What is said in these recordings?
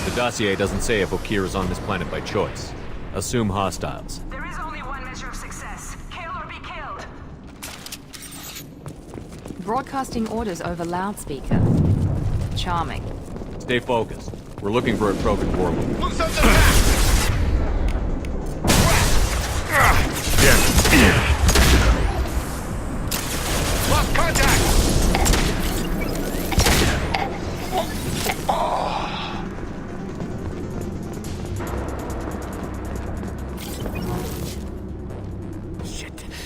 The dossier doesn't say if Okeer is on this planet by choice. Assume hostiles. There is only one measure of success. Kill or be killed. Broadcasting orders over loudspeaker. Charming. Stay focused. We're looking for a Krogan warlord. Lost contact!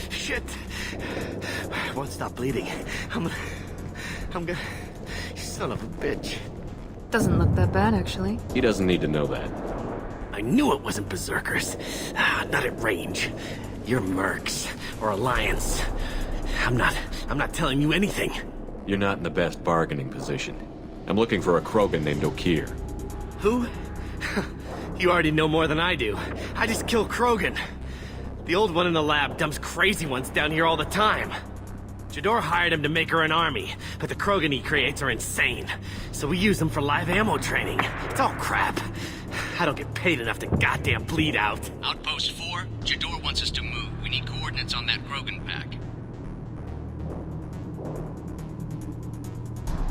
Shit. I won't stop bleeding. I'm gonna... Son of a bitch. Doesn't look that bad, actually. He doesn't need to know that. I knew it wasn't Berserkers. Not at range. You're Mercs, or Alliance. I'm not telling you anything. You're not in the best bargaining position. I'm looking for a Krogan named Okeer. Who? You already know more than I do. I just kill Krogan. The old one in the lab dumps crazy ones down here all the time. Jador hired him to make her an army, but the Krogan he creates are insane. So we use them for live ammo training. It's all crap. I don't get paid enough to goddamn bleed out. Outpost 4, Jador wants us to move. We need coordinates on that Krogan pack.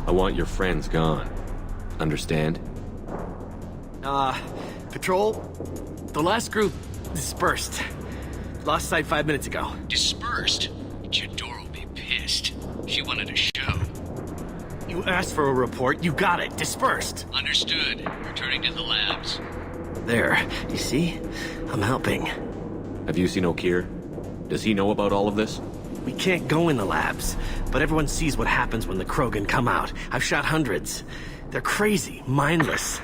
I want your friends gone. Understand? Patrol? The last group dispersed. Lost sight 5 minutes ago. Dispersed? Jador will be pissed. She wanted a show. You asked for a report, you got it. Dispersed. Understood. Returning to the labs. There, you see? I'm helping. Have you seen Okeer? Does he know about all of this? We can't go in the labs, but everyone sees what happens when the Krogan come out. I've shot hundreds. They're crazy, mindless.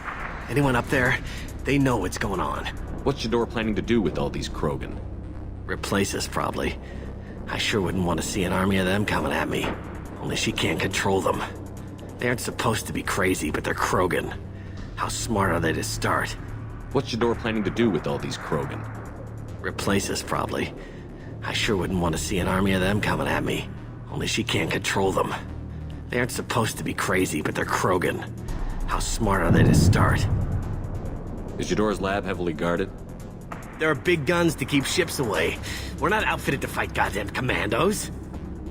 Anyone up there, they know what's going on. What's Jador planning to do with all these Krogan? Replace us, probably. I sure wouldn't want to see an army of them coming at me. Only she can't control them. They aren't supposed to be crazy, but they're Krogan. How smart are they to start? What's Jador planning to do with all these Krogan? Replace us, probably. I sure wouldn't want to see an army of them coming at me. Only she can't control them. They aren't supposed to be crazy, but they're Krogan. How smart are they to start? Is Jador's lab heavily guarded? There are big guns to keep ships away. We're not outfitted to fight goddamn commandos.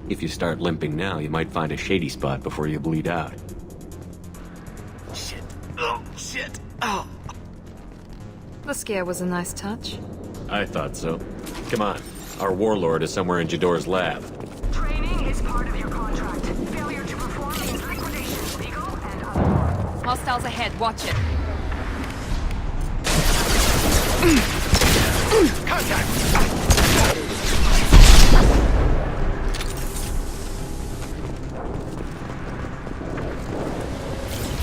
If you start limping now, you might find a shady spot before you bleed out. Shit. Oh, shit. Oh. The scare was a nice touch. I thought so. Come on. Our Warlord is somewhere in Jador's lab. Training is part of your contract. Failure to perform means liquidation, legal and otherwise. Hostiles ahead, watch it. Contact!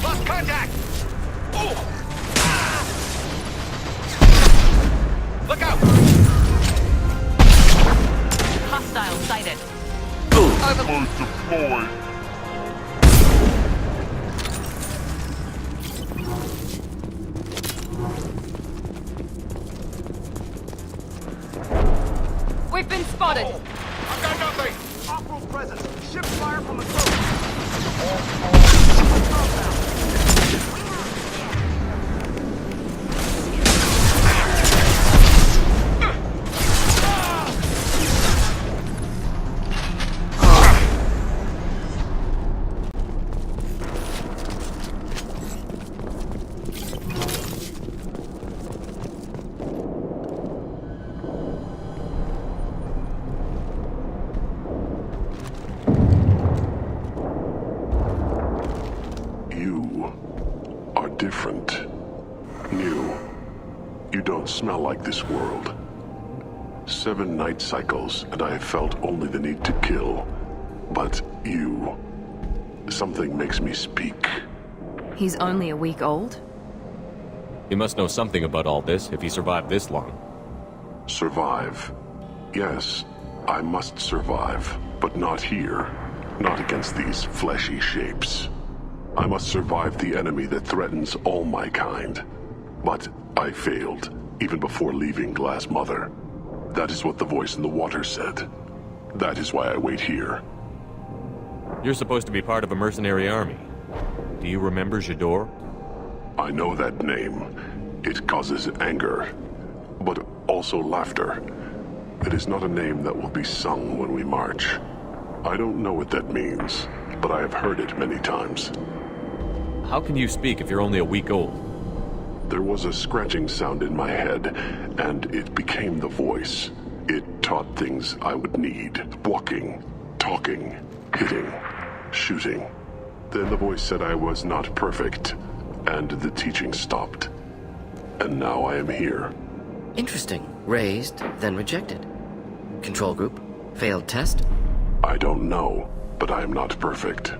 Lost contact! Oh! Ah! Look out! Hostile sighted. Most deployed. We've been spotted. I've got nothing. Hostile presence. Ship fire from the coast. Different. New. You don't smell like this world. 7 night cycles, and I have felt only the need to kill. But you... something makes me speak. He's only a week old? He must know something about all this if he survived this long. Survive. Yes, I must survive, but not here. Not against these fleshy shapes. I must survive the enemy that threatens all my kind. But I failed, even before leaving Glass Mother. That is what the voice in the water said. That is why I wait here. You're supposed to be part of a mercenary army. Do you remember Jador? I know that name. It causes anger, but also laughter. It is not a name that will be sung when we march. I don't know what that means, but I have heard it many times. How can you speak if you're only a week old? There was a scratching sound in my head, and it became the voice. It taught things I would need. Walking, talking, hitting, shooting. Then the voice said I was not perfect, and the teaching stopped. And now I am here. Interesting. Raised, then rejected. Control group? Failed test? I don't know, but I am not perfect.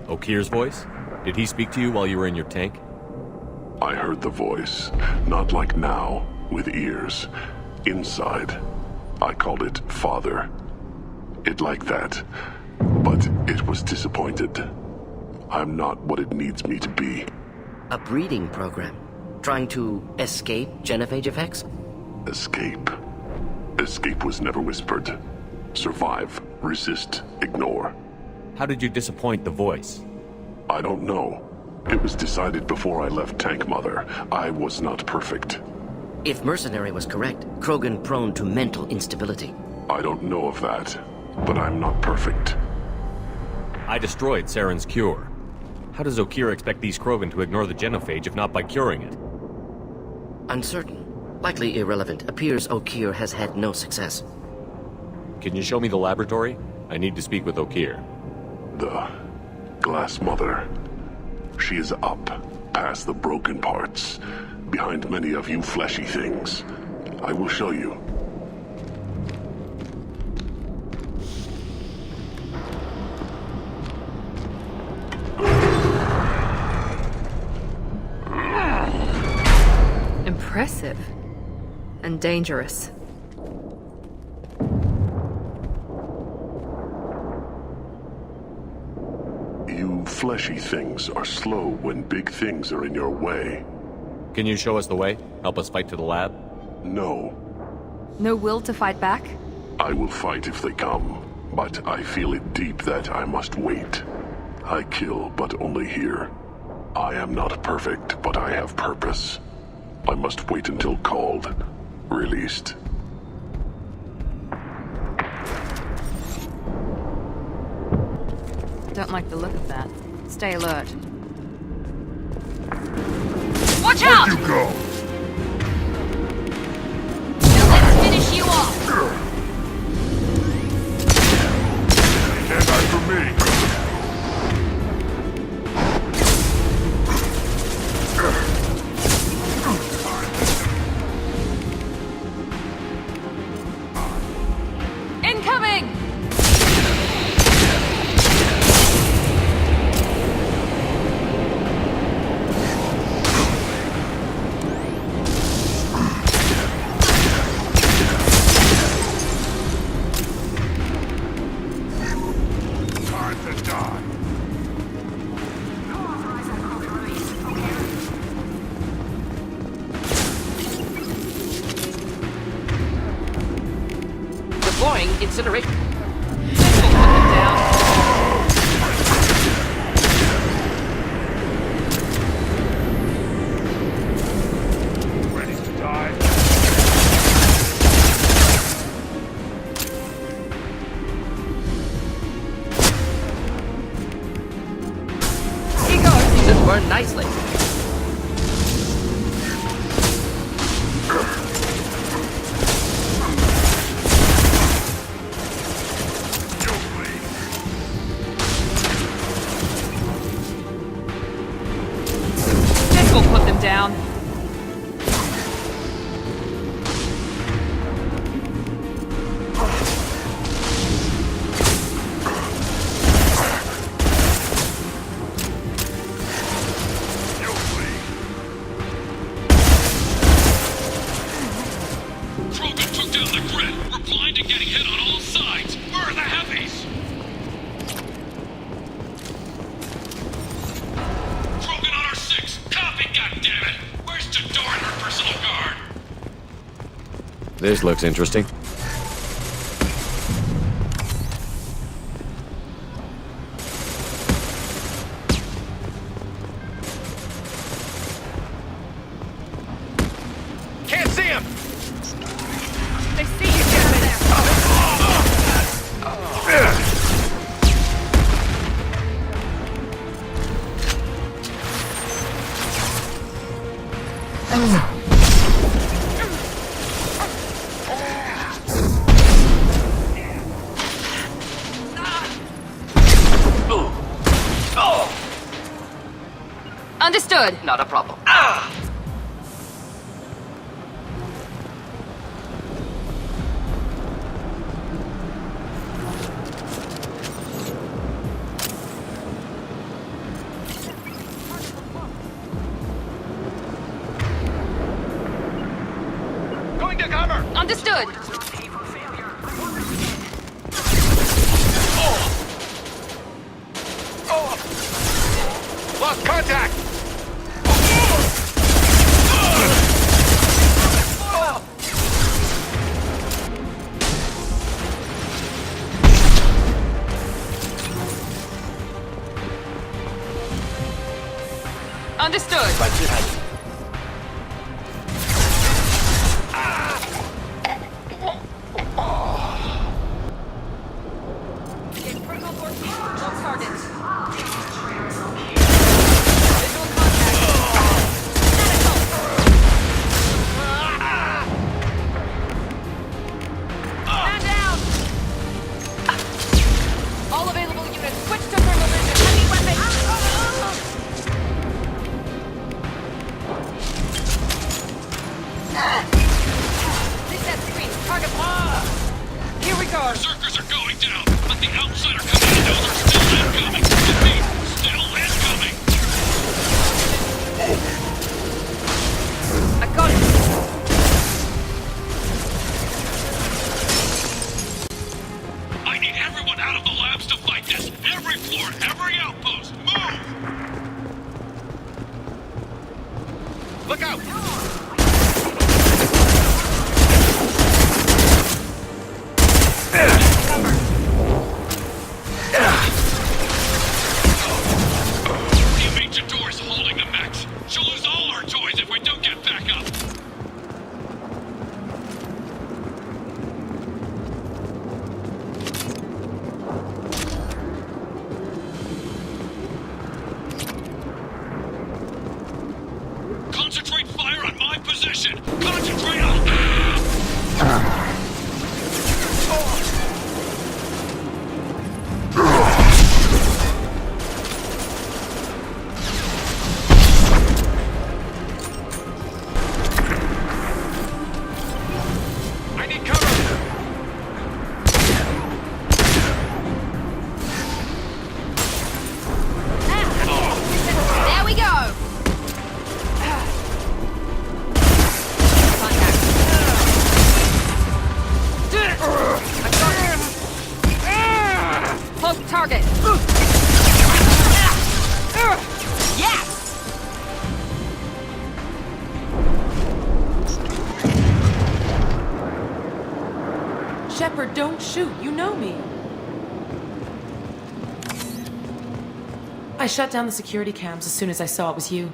Okir's voice? Did he speak to you while you were in your tank? I heard the voice, not like now, with ears. Inside. I called it Father. It like that, but it was disappointed. I'm not what it needs me to be. A breeding program? Trying to escape genophage effects? Escape. Escape was never whispered. Survive, resist, ignore. How did you disappoint the voice? I don't know. It was decided before I left Tank Mother. I was not perfect. If Mercenary was correct, Krogan prone to mental instability. I don't know of that, but I'm not perfect. I destroyed Saren's cure. How does Okir expect these Krogan to ignore the genophage if not by curing it? Uncertain. Likely irrelevant. Appears Okir has had no success. Can you show me the laboratory? I need to speak with Okir. The Glass Mother. She is up, past the broken parts, behind many of you fleshy things. I will show you. Impressive. And dangerous. You fleshy things are slow when big things are in your way. Can you show us the way? Help us fight to the lab? No, No will to fight back? I will fight if they come, but I feel it deep that I must wait. I kill, but only here. I am not perfect, but I have purpose. I must wait until called, released. Don't like the look of that. Stay alert. Watch out! You go! Now let's finish you off! Stand by for me! Incoming! Deploying incineration. We'll put them down. Ready to die? He goes! This burned nicely. This will put them down. Krogan took down the grid. We're blind and getting hit on all sides. Where are the heavies? This looks interesting. Can't see him! They see you down there. Understood. Not a problem. Going to cover! Understood. Lost contact! Understood. Get critical force on targets. Visual contact. Man down. All available units, switch to thermal vision. Heavy weapon. Reset screen. Target. Here we go. Berserkers are going down, but the outsider commandos are still incoming. Repeat, still incoming. I got it. I need everyone out of the labs to fight this. Every floor, every outpost, move! Look out! Teammate Jador's holding the mechs. She'll lose all her toys if we don't get back up. Concentrate fire on my position! Concentrate on... I need cover! There we go. Contact. Close target. Yes. Shepard, don't shoot. You know me. I shut down the security cams as soon as I saw it was you.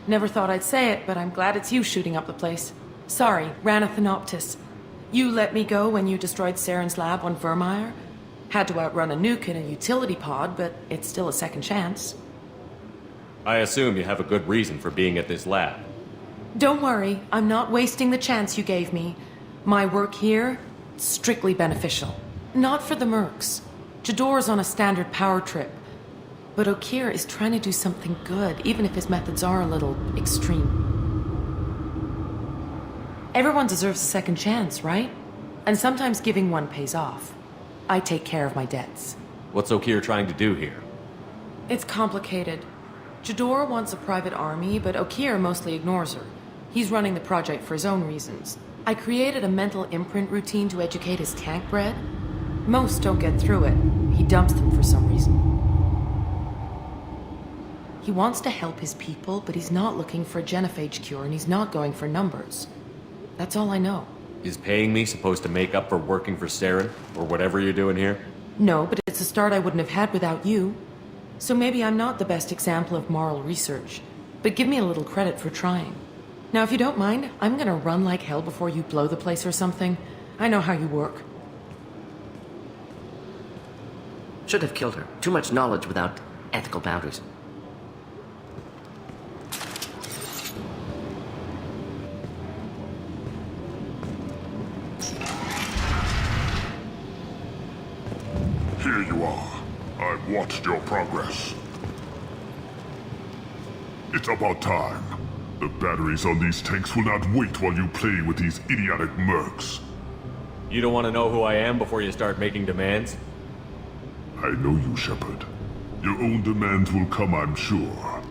Never thought I'd say it, but I'm glad it's you shooting up the place. Sorry, ran a Thanoptis. You let me go when you destroyed Saren's lab on Vermeer. Had to outrun a nuke in a utility pod, but it's still a second chance. I assume you have a good reason for being at this lab. Don't worry, I'm not wasting the chance you gave me. My work here, strictly beneficial. Not for the mercs. Jador's on a standard power trip. But Okir is trying to do something good, even if his methods are a little extreme. Everyone deserves a second chance, right? And sometimes giving one pays off. I take care of my debts. What's Okir trying to do here? It's complicated. Jador wants a private army, but Okir mostly ignores her. He's running the project for his own reasons. I created a mental imprint routine to educate his tank bred. Most don't get through it. He dumps them for some reason. He wants to help his people, but he's not looking for a genophage cure, and he's not going for numbers. That's all I know. Is paying me supposed to make up for working for Saren, or whatever you're doing here? No, but it's a start I wouldn't have had without you. So maybe I'm not the best example of moral research, but give me a little credit for trying. Now, if you don't mind, I'm gonna run like hell before you blow the place or something. I know how you work. Should have killed her. Too much knowledge without ethical boundaries. Here you are. I've watched your progress. It's about time. The batteries on these tanks will not wait while you play with these idiotic mercs. You don't want to know who I am before you start making demands? I know you, Shepard. Your own demands will come, I'm sure.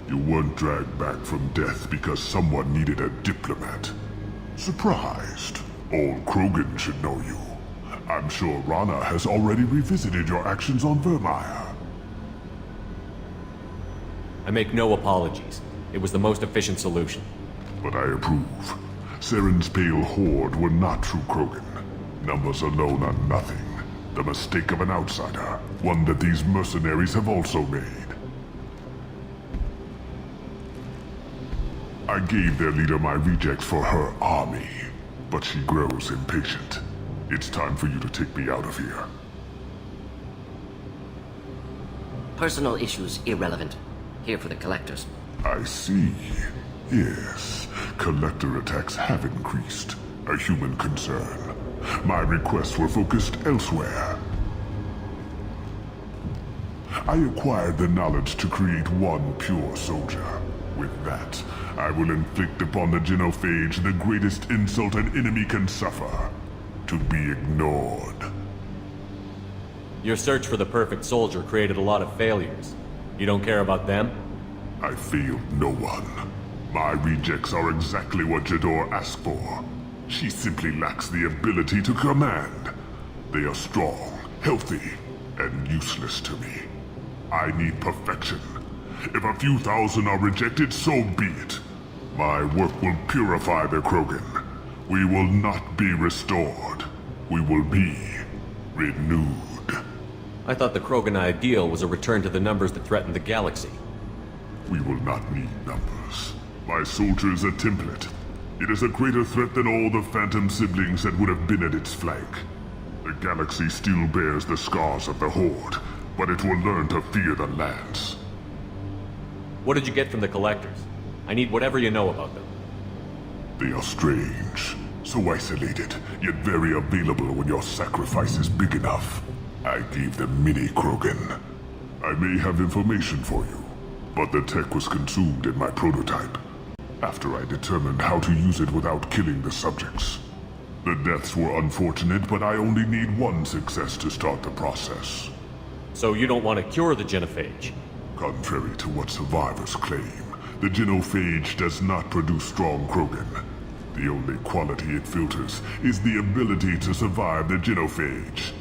You weren't dragged back from death because someone needed a diplomat. Surprised. Old Krogan should know you. I'm sure Rana has already revisited your actions on Vermeer. I make no apologies. It was the most efficient solution. But I approve. Saren's pale horde were not true Krogan. Numbers alone are nothing. The mistake of an outsider. One that these mercenaries have also made. I gave their leader my rejects for her army. But she grows impatient. It's time for you to take me out of here. Personal issues irrelevant. Here for the collectors. I see. Yes, collector attacks have increased. A human concern. My requests were focused elsewhere. I acquired the knowledge to create one pure soldier. With that, I will inflict upon the genophage the greatest insult an enemy can suffer. To be ignored. Your search for the perfect soldier created a lot of failures. You don't care about them? I failed no one. My rejects are exactly what Jador asked for. She simply lacks the ability to command. They are strong, healthy, and useless to me. I need perfection. If a few thousand are rejected, so be it. My work will purify the Krogan. We will not be restored. We will be renewed. I thought the Krogan ideal was a return to the numbers that threatened the galaxy. We will not need numbers. My soldier is a template. It is a greater threat than all the Phantom siblings that would have been at its flank. The galaxy still bears the scars of the Horde, but it will learn to fear the Lance. What did you get from the Collectors? I need whatever you know about them. They are strange, so isolated, yet very available when your sacrifice is big enough. I gave them mini Krogan. I may have information for you, but the tech was consumed in my prototype, after I determined how to use it without killing the subjects. The deaths were unfortunate, but I only need one success to start the process. So you don't want to cure the genophage? Contrary to what survivors claim, the genophage does not produce strong Krogan. The only quality it filters is the ability to survive the genophage.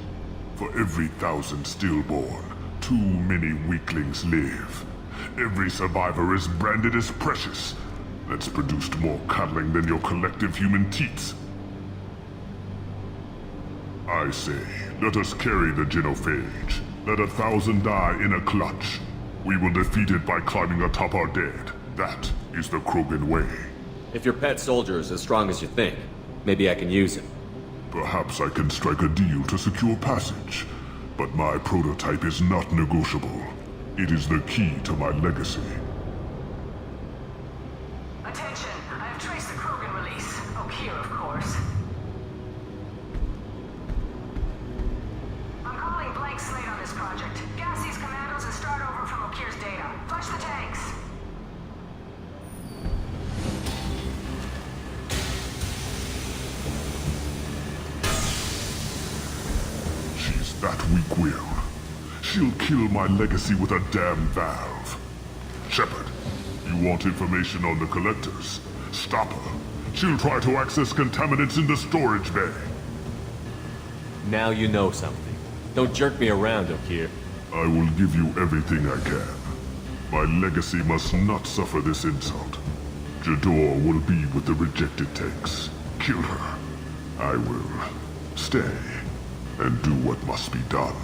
For every 1,000 stillborn, too many weaklings live. Every survivor is branded as precious. That's produced more cuddling than your collective human teats. I say, let us carry the genophage. Let 1,000 die in a clutch. We will defeat it by climbing atop our dead. That is the Krogan way. If your pet soldier is as strong as you think, maybe I can use him. Perhaps I can strike a deal to secure passage. But my prototype is not negotiable. It is the key to my legacy. Attention, I have traced the Krogan release. Okier, of course. I'm calling blank slate on this project. Gas these commandos and start over from Okier's data. Flush the tanks. She's that weak-willed. She'll kill my legacy with a damn valve. Shepard, you want information on the Collectors? Stop her. She'll try to access contaminants in the storage bay. Now you know something. Don't jerk me around, Okier. I will give you everything I can. My legacy must not suffer this insult. Jador will be with the rejected tanks. Kill her. I will stay and do what must be done.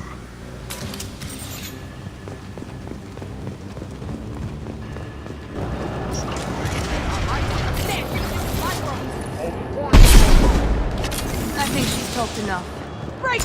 I think she's talked enough. Break!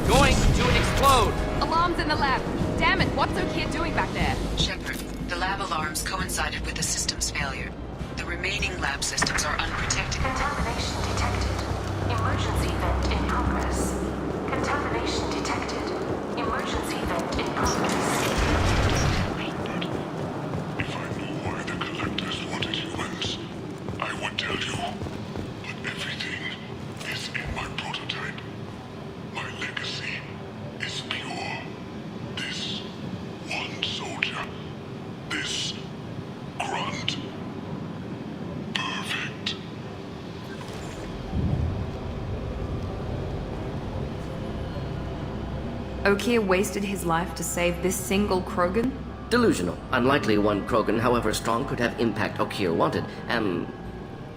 Going to explode! Alarms in the lab. Damn it, what's Okeer doing back there? Shepard, the lab alarms coincided with the system's failure. The remaining lab systems are unprotected. Contamination detected. Emergency vent in progress. Contamination detected. Emergency vent in progress. If I knew why the Collectors wanted humans, I would tell you. But everything is in my prototype. My legacy is pure. This one soldier. This grunt. Perfect. Okeer wasted his life to save this single Krogan? Delusional. Unlikely one Krogan, however strong, could have impact Okeer wanted. Am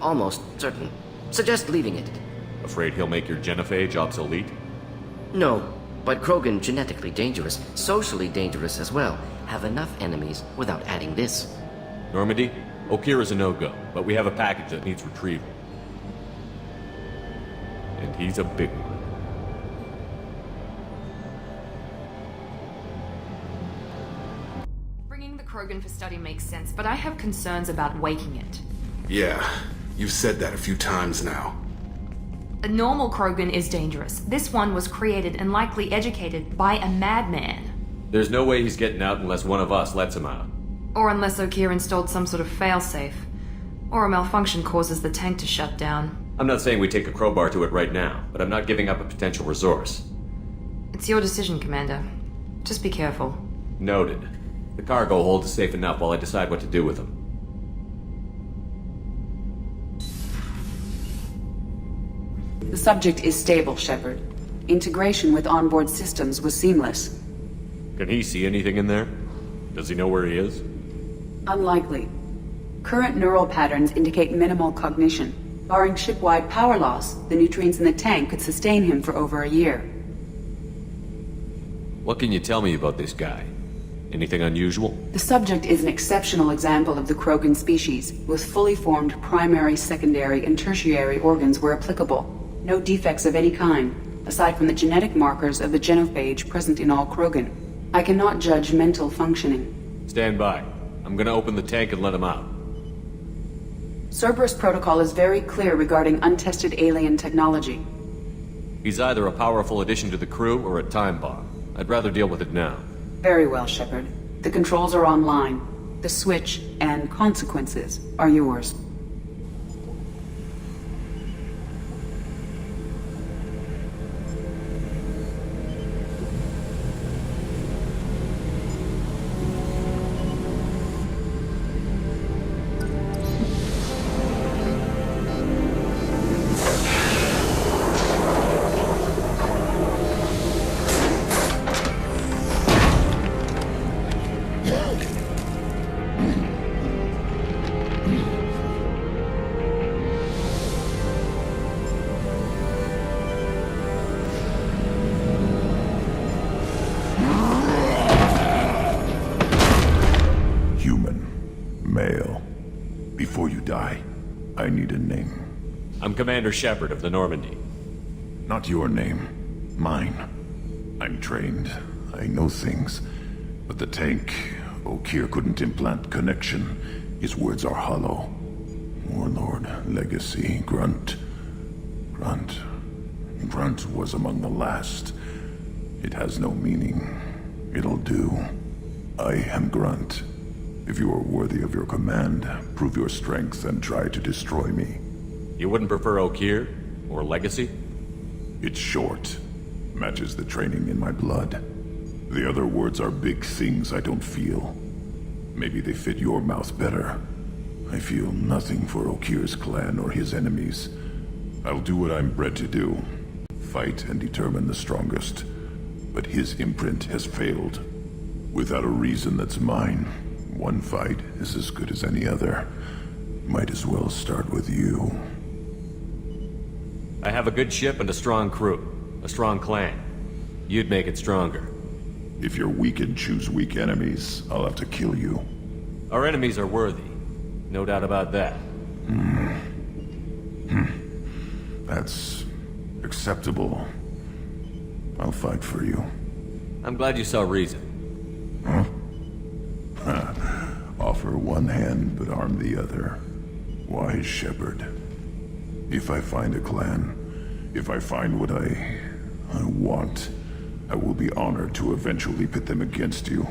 almost certain. Suggest leaving it. Afraid he'll make your genophage obsolete? No, but Krogan genetically dangerous, socially dangerous as well. Have enough enemies without adding this. Normandy, Okeer is a no-go, but we have a package that needs retrieval. And he's a big one. Bringing the Krogan for study makes sense, but I have concerns about waking it. Yeah, you've said that a few times now. A normal Krogan is dangerous. This one was created and likely educated by a madman. There's no way he's getting out unless one of us lets him out. Or unless Okeer installed some sort of failsafe. Or a malfunction causes the tank to shut down. I'm not saying we take a crowbar to it right now, but I'm not giving up a potential resource. It's your decision, Commander. Just be careful. Noted. The cargo hold is safe enough while I decide what to do with them. The subject is stable, Shepard. Integration with onboard systems was seamless. Can he see anything in there? Does he know where he is? Unlikely. Current neural patterns indicate minimal cognition. Barring ship-wide power loss, the nutrients in the tank could sustain him for over a year. What can you tell me about this guy? Anything unusual? The subject is an exceptional example of the Krogan species, with fully formed primary, secondary, and tertiary organs where applicable. No defects of any kind, aside from the genetic markers of the genophage present in all Krogan. I cannot judge mental functioning. Stand by. I'm gonna open the tank and let him out. Cerberus protocol is very clear regarding untested alien technology. He's either a powerful addition to the crew or a time bomb. I'd rather deal with it now. Very well, Shepard. The controls are online. The switch and consequences are yours. Male. Before you die, I need a name. I'm Commander Shepard of the Normandy. Not your name. Mine. I'm trained. I know things. But the tank, Okeer couldn't implant connection. His words are hollow. Warlord, legacy, grunt. Grunt was among the last. It has no meaning. It'll do. I am Grunt. If you are worthy of your command, prove your strength and try to destroy me. You wouldn't prefer Okier? Or Legacy? It's short. Matches the training in my blood. The other words are big things I don't feel. Maybe they fit your mouth better. I feel nothing for Okir's clan or his enemies. I'll do what I'm bred to do. Fight and determine the strongest. But his imprint has failed. Without a reason that's mine, one fight is as good as any other. Might as well start with you. I have a good ship and a strong crew. A strong clan. You'd make it stronger. If you're weak and choose weak enemies, I'll have to kill you. Our enemies are worthy. No doubt about that. That's acceptable. I'll fight for you. I'm glad you saw reason. Offer one hand, but arm the other. Wise Shepard. If I find a clan, if I find what I want, I will be honored to eventually pit them against you.